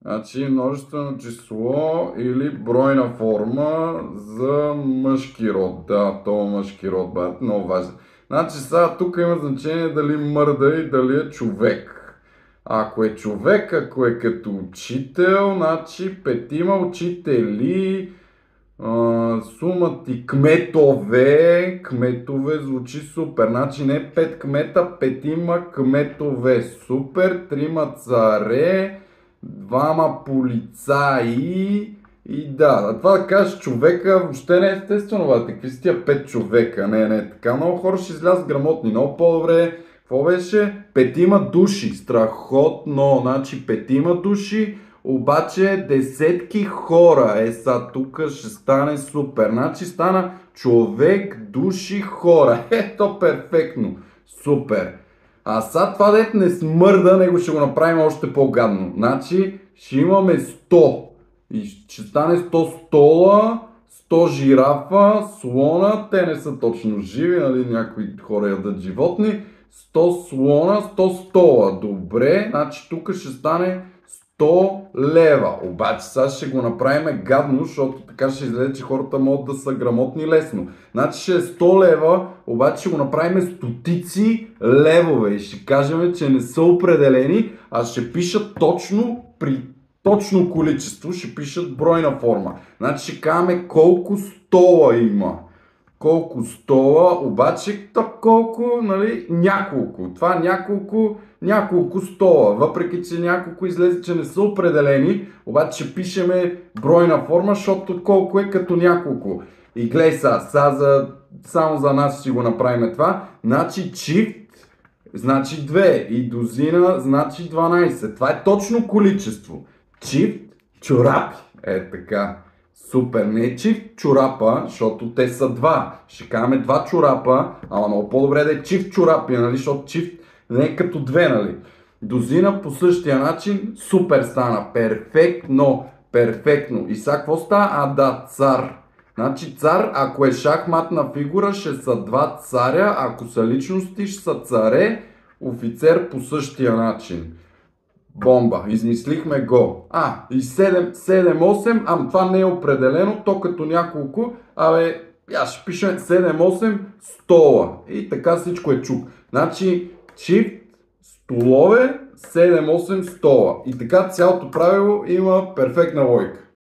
Значи множествено число или бройна форма за мъжки род. Да, то мъжки род, брат, много важно. Значи сега тук има значение дали мърда и дали е човек. Ако е човек, ако е като учител, значи петима учители, сума ти кметове, кметове звучи супер. Значи не 5 кмета, петима кметове. Супер, трима царе, двама полицаи и да, това да кажеш човека въобще не е естествено, бе. Какви са тия 5 човека? Не, така много хора ще излязат грамотни. Много по-добре. Какво беше? Петима души. Страхотно. Значи петима души, обаче десетки хора. Са, тук ще стане супер. Значи стана човек, души, хора. Ето перфектно. Супер. А сега това дет не смърда, него ще го направим още по-гадно. Значи ще имаме 100. И ще стане 100 стола, 100 жирафа, слона, те не са точно живи, нали, някои хора ядат животни. 100 слона, 100 стола. Добре, значи тук ще стане 100 лева. Обаче сега ще го направим гадно, защото така ще излезе, че хората могат да са грамотни лесно. Значи ще е 100 лева, обаче ще го направим стотици левове и ще кажем, че не са определени, а ще пишат точно при точно количество, ще пишат бройна форма. Значи ще кажем колко стола има. Колко стола, обаче колко, нали, няколко. Това няколко стола. Въпреки, че няколко излезе, че не са определени, обаче ще пишеме бройна форма, защото колко е като няколко. И гледай сега, само за нас ще го направим това. Значи чифт, значи 2 и дозина, значи 12. Това е точно количество. Чифт, чорапи. Така. Супер, не чифт чорапа, защото те са два. Ще кажем два чорапа, ама много по-добре да е чифт чорапи, нали, защото чифт не е като две, нали. Дозина по същия начин, супер стана, перфектно. И сега какво става? Да, цар. Значи цар, ако е шахматна фигура, ще са два царя, ако са личности, ще са царе, офицер по същия начин. Бомба, измислихме го. И 7-8, това не е определено, то като няколко, ще пишем 7-8 стола. И така всичко е чук. Значи, чифт, столове, 7-8 стола. И така цялото правило има перфектна логика.